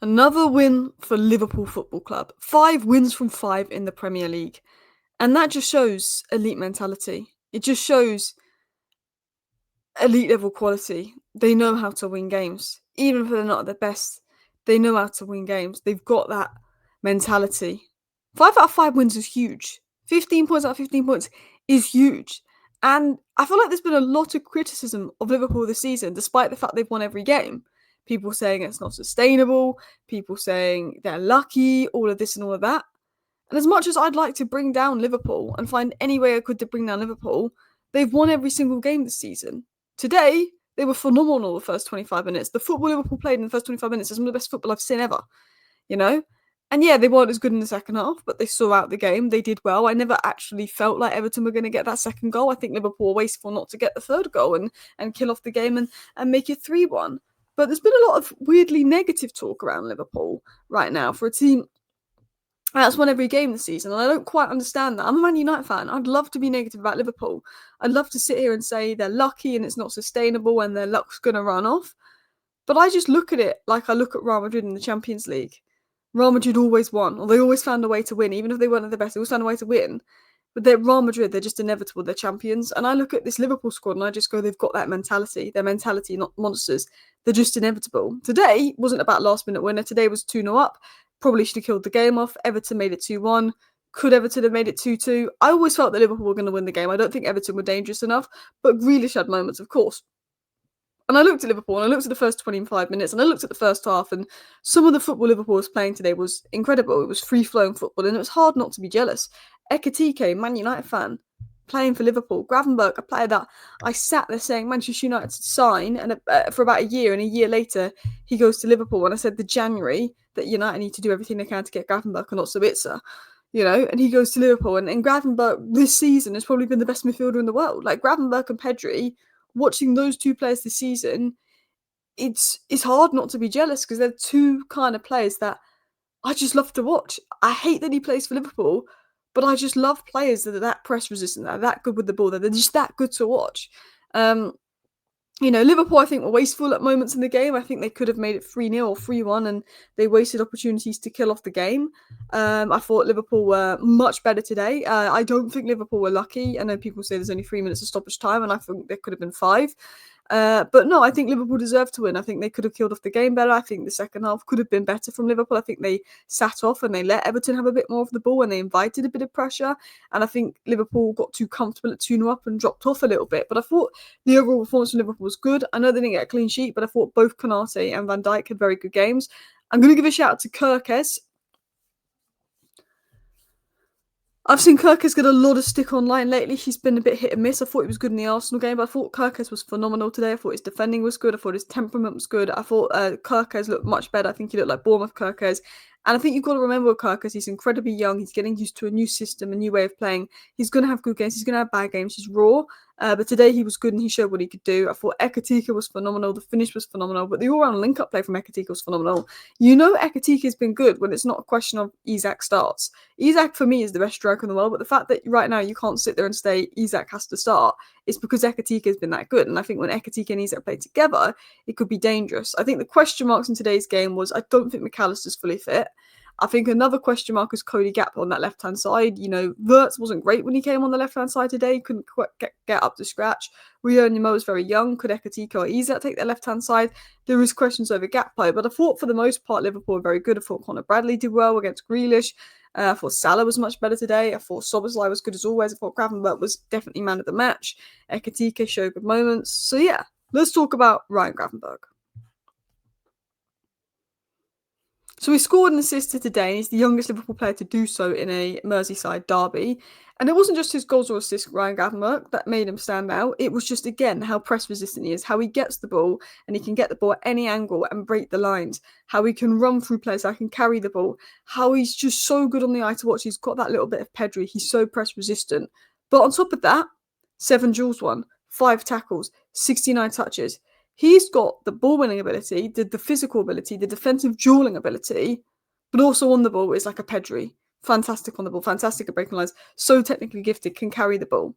Another win for Liverpool Football Club. 5 wins from 5 in the Premier League. And that just shows elite mentality. It just shows elite level quality. They know how to win games. Even if they're not the best, they know how to win games. They've got that mentality. 5 out of 5 wins is huge. 15 points out of 15 points is huge. And I feel like there's been a lot of criticism of Liverpool this season, despite the fact they've won every game. People saying it's not sustainable, people saying they're lucky, all of this and all of that. And as much as I'd like to bring down Liverpool and find any way I could to bring down Liverpool, they've won every single game this season. Today, they were phenomenal the first 25 minutes. The football Liverpool played in the first 25 minutes is some of the best football I've seen ever, you know? And yeah, they weren't as good in the second half, but they saw out the game. They did well. I never actually felt like Everton were going to get that second goal. I think Liverpool were wasteful not to get the third goal and kill off the game and make it 3-1. But there's been a lot of weirdly negative talk around Liverpool right now for a team that's won every game this season, and I don't quite understand that. I'm a Man United fan. I'd love to be negative about Liverpool. I'd love to sit here and say they're lucky and it's not sustainable and their luck's going to run off. But I just look at it like I look at Real Madrid in the Champions League. Real Madrid always won, or they always found a way to win. Even if they weren't the best, they always found a way to win. But they're Real Madrid, they're just inevitable. They're champions. And I look at this Liverpool squad and I just go, they've got that mentality. Their mentality, not monsters. They're just inevitable. Today wasn't about last-minute winner. Today was 2-0 up. Probably should have killed the game off. Everton made it 2-1. Could Everton have made it 2-2? I always felt that Liverpool were going to win the game. I don't think Everton were dangerous enough. But Grealish had moments, of course. And I looked at Liverpool, and I looked at the first 25 minutes, and I looked at the first half, and some of the football Liverpool was playing today was incredible. It was free-flowing football, and it was hard not to be jealous. Ekitike, Man United fan, playing for Liverpool. Gravenberch, a player that I sat there saying Manchester United sign and for about a year, and a year later he goes to Liverpool. And I said the January that United need to do everything they can to get Gravenberch and not Sabitzer, and he goes to Liverpool. And Gravenberch this season has probably been the best midfielder in the world. Like Gravenberch and Pedri, watching those two players this season, it's hard not to be jealous because they're two kind of players that I just love to watch. I hate that he plays for Liverpool, but I just love players that are that press resistant, that are that good with the ball, that they're just that good to watch. Liverpool, I think, were wasteful at moments in the game. I think they could have made it 3-0 or 3-1, and they wasted opportunities to kill off the game. I thought Liverpool were much better today. I don't think Liverpool were lucky. I know people say there's only 3 minutes of stoppage time, and I think there could have been 5. But no, I think Liverpool deserved to win. I think they could have killed off the game better. I think the second half could have been better from Liverpool. I think they sat off and they let Everton have a bit more of the ball and they invited a bit of pressure. And I think Liverpool got too comfortable at 2-0 up and dropped off a little bit. But I thought the overall performance from Liverpool was good. I know they didn't get a clean sheet, but I thought both Konate and Van Dijk had very good games. I'm going to give a shout out to Kerkez. I've seen Kerkez get a lot of stick online lately. He's been a bit hit and miss. I thought he was good in the Arsenal game, but I thought Kerkez was phenomenal today. I thought his defending was good. I thought his temperament was good. I thought Kerkez looked much better. I think he looked like Bournemouth Kerkez. And I think you've got to remember with Kerkez, he's incredibly young. He's getting used to a new system, a new way of playing. He's going to have good games. He's going to have bad games. He's raw. But today he was good and he showed what he could do. I thought Ekitike was phenomenal. The finish was phenomenal. But the all-round link-up play from Ekitike was phenomenal. Ekitike has been good when it's not a question of Isak starts. Isak, for me, is the best striker in the world. But the fact that right now you can't sit there and say Isak has to start is because Ekitike has been that good. And I think when Ekitike and Isak play together, it could be dangerous. I think the question marks in today's game was I don't think McAllister's fully fit. I think another question mark is Cody Gakpo on that left-hand side. Wirtz wasn't great when he came on the left-hand side today. He couldn't quite get up to scratch. Rio Nemo was very young. Could Ekitike or Isak take their left-hand side? There is questions over Gakpo, but I thought for the most part Liverpool were very good. I thought Conor Bradley did well against Grealish. I thought Salah was much better today. I thought Szoboszlai was good as always. I thought Gravenberch was definitely man of the match. Ekitike showed good moments. So yeah, let's talk about Ryan Gravenberch. So he scored and assisted today, and he's the youngest Liverpool player to do so in a Merseyside derby. And it wasn't just his goals or assists, Ryan Gravenberch, that made him stand out. It was just, again, how press-resistant he is, how he gets the ball, and he can get the ball at any angle and break the lines, how he can run through players, how he can carry the ball, how he's just so good on the eye to watch. He's got that little bit of Pedri. He's so press-resistant. But on top of that, 7 duels won, 5 tackles, 69 touches. He's got the ball-winning ability, the physical ability, the defensive dueling ability, but also on the ball is like a Pedri. Fantastic on the ball, fantastic at breaking lines, so technically gifted, can carry the ball.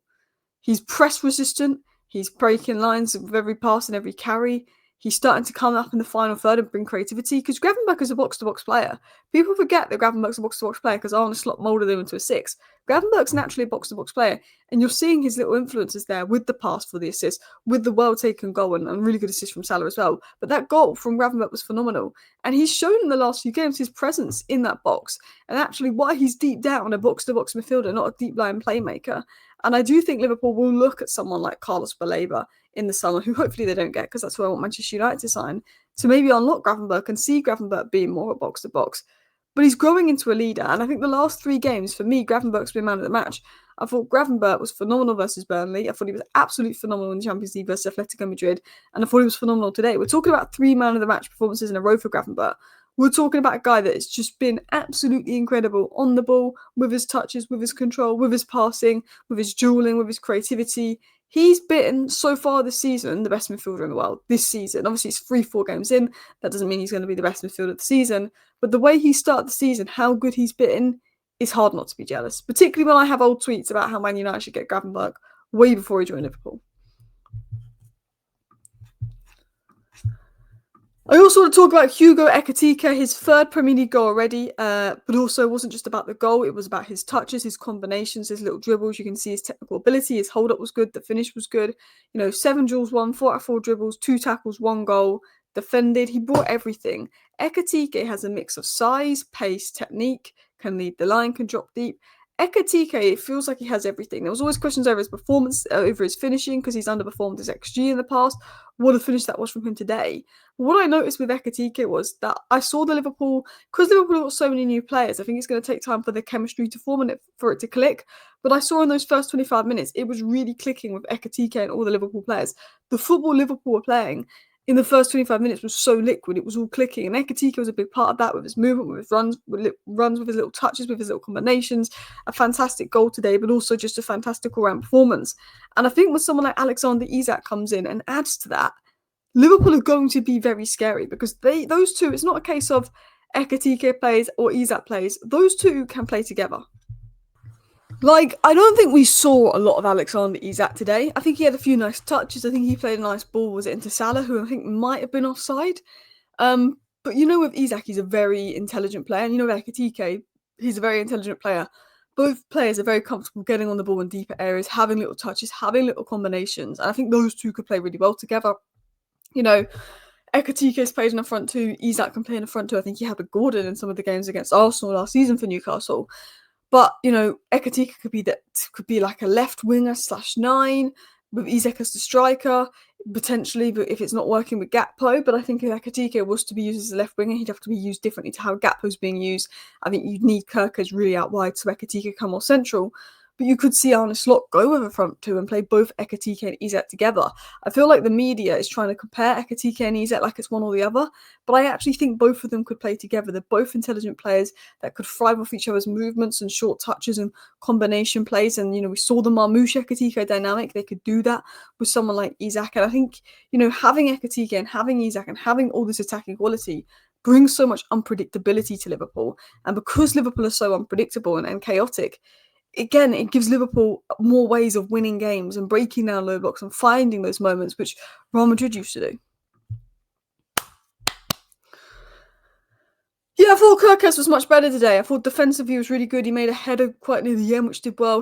He's press resistant, he's breaking lines with every pass and every carry. He's starting to come up in the final third and bring creativity, because Gravenberch is a box-to-box player. People forget that Gravenberch's a box-to-box player because Arne Slot moulded him into a 6. Gravenberch's naturally a box-to-box player, and you're seeing his little influences there with the pass for the assist, with the well-taken goal, and really good assist from Salah as well. But that goal from Gravenberch was phenomenal, and he's shown in the last few games his presence in that box, and actually why he's deep down a box-to-box midfielder, not a deep-lying playmaker. And I do think Liverpool will look at someone like Carlos Baleba in the summer, who hopefully they don't get, because that's who I want Manchester United to sign, to maybe unlock Gravenberch and see Gravenberch being more a box-to-box. But he's growing into a leader, and I think the last 3 games, for me, Gravenberch's been man of the match. I thought Gravenberch was phenomenal versus Burnley. I thought he was absolutely phenomenal in the Champions League versus Atletico Madrid, and I thought he was phenomenal today. We're talking about 3 man of the match performances in a row for Gravenberch. We're talking about a guy that has just been absolutely incredible on the ball, with his touches, with his control, with his passing, with his duelling, with his creativity. He's been, so far this season, the best midfielder in the world this season. Obviously, it's 3-4 games in. That doesn't mean he's going to be the best midfielder of the season. But the way he started the season, how good he's been, is hard not to be jealous. Particularly when I have old tweets about how Man United should get Gravenberch way before he joined Liverpool. I also want to talk about Hugo Ekitike, his 3rd Premier League goal already, but also it wasn't just about the goal, it was about his touches, his combinations, his little dribbles. You can see his technical ability, his hold-up was good, the finish was good. 7 duels won, 4 out of 4 dribbles, 2 tackles, 1 goal, defended. He brought everything. Ekitike has a mix of size, pace, technique, can lead the line, can drop deep. Ekitike, it feels like he has everything. There was always questions over his performance, over his finishing, because he's underperformed his XG in the past. What a finish that was from him today. What I noticed with Ekitike was that I saw the Liverpool, because Liverpool got so many new players, I think it's going to take time for the chemistry to form and for it to click. But I saw in those first 25 minutes, it was really clicking with Ekitike and all the Liverpool players. The football Liverpool were playing in the first 25 minutes was so liquid, it was all clicking. And Ekitike was a big part of that, with his movement, with his runs, with his little touches, with his little combinations. A fantastic goal today, but also just a fantastic all-round performance. And I think when someone like Alexander Isak comes in and adds to that, Liverpool are going to be very scary, because those two, it's not a case of Ekitike plays or Isak plays. Those two can play together. I don't think we saw a lot of Alexander Isak today. I think he had a few nice touches. I think he played a nice ball. Was it into Salah, who I think might have been offside? But with Isak, he's a very intelligent player. And with Ekitike, he's a very intelligent player. Both players are very comfortable getting on the ball in deeper areas, having little touches, having little combinations. And I think those two could play really well together. Ekitike's played in the front two. Isak can play in the front two. I think he had with Gordon in some of the games against Arsenal last season for Newcastle. But, Ekitike could be like a left winger /9 with Isak as the striker, potentially, but if it's not working with Gakpo. But I think if Ekitike was to be used as a left winger, he'd have to be used differently to how Gakpo's being used. I think you'd need Kerkez really out wide so Ekitike come more central. But you could see Arne Slot go with a front two and play both Ekitike and Isak together. I feel like the media is trying to compare Ekitike and Isak like it's one or the other, but I actually think both of them could play together. They're both intelligent players that could thrive off each other's movements and short touches and combination plays. And, we saw the Marmoush Ekitike dynamic. They could do that with someone like Isak. And I think, having Ekitike and having Isak and having all this attacking quality brings so much unpredictability to Liverpool. And because Liverpool are so unpredictable and chaotic, again, it gives Liverpool more ways of winning games and breaking down low blocks and finding those moments, which Real Madrid used to do. Yeah, I thought Kerkez was much better today. I thought defensively he was really good. He made a header quite near the end, which did well.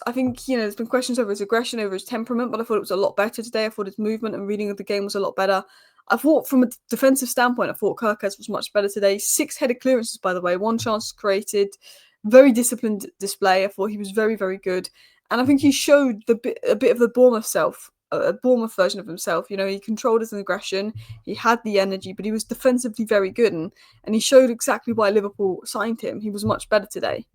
I think, there's been questions over his aggression, over his temperament, but I thought it was a lot better today. I thought his movement and reading of the game was a lot better. I thought from a defensive standpoint, I thought Kerkez was much better today. 6 headed clearances, by the way, 1 chance created. Very disciplined display. I thought he was very, very good. And I think he showed a bit of the Bournemouth version of himself. He controlled his aggression, he had the energy, but he was defensively very good. And he showed exactly why Liverpool signed him. He was much better today.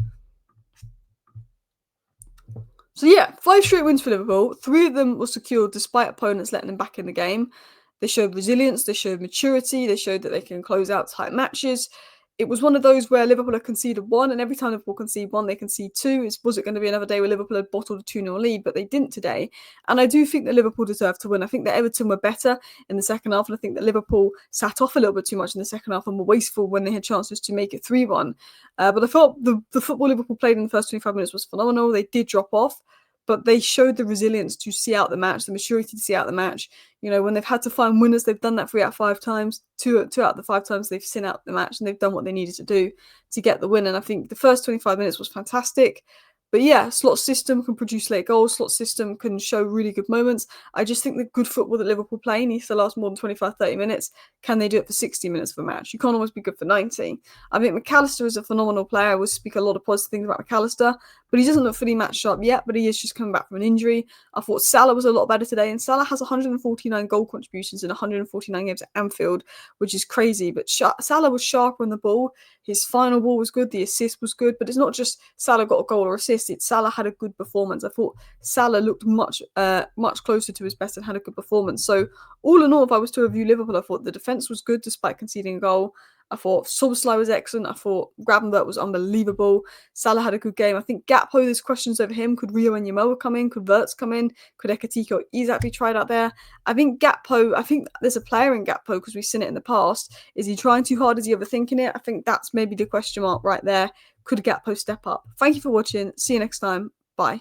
So yeah, 5 straight wins for Liverpool. 3 of them were secured despite opponents letting them back in the game. They showed resilience, they showed maturity, they showed that they can close out tight matches. It was one of those where Liverpool had conceded 1, and every time Liverpool concede 1, they concede 2. Was it going to be another day where Liverpool had bottled a 2-0 lead? But they didn't today. And I do think that Liverpool deserved to win. I think that Everton were better in the second half, and I think that Liverpool sat off a little bit too much in the second half and were wasteful when they had chances to make it 3-1. But I felt the football Liverpool played in the first 25 minutes was phenomenal. They did drop off. but they showed the resilience to see out the match, the maturity to see out the match. You know, when they've had to find winners, they've done that 3 out of 5 times. Two out of the 5 times they've seen out the match, and they've done what they needed to do to get the win. And I think the first 25 minutes was fantastic. But yeah, slot system can produce late goals. Slot system can show really good moments. I just think the good football that Liverpool play needs to last more than 25, 30 minutes. Can they do it for 60 minutes of a match? You can't always be good for 90. I think McAllister is a phenomenal player. I will speak a lot of positive things about McAllister, but he doesn't look fully match sharp yet, but he is just coming back from an injury. I thought Salah was a lot better today, and Salah has 149 goal contributions in 149 games at Anfield, which is crazy. But Salah was sharper on the ball. His final ball was good. The assist was good. But it's not just Salah got a goal or assist. It's Salah had a good performance. I thought Salah looked much closer to his best and had a good performance. So all in all, if I was to review Liverpool, I thought the defence was good despite conceding a goal. I thought Szoboszlai was excellent. I thought Gravenberch was unbelievable. Salah had a good game. I think Gakpo, there's questions over him. Could Rio and Yamoa come in? Could Wirtz come in? Could Ekitike or Isak be tried out there? I think there's a player in Gakpo because we've seen it in the past. Is he trying too hard? Is he overthinking it? I think that's maybe the question mark right there. Could Gakpo step up? Thank you for watching. See you next time. Bye.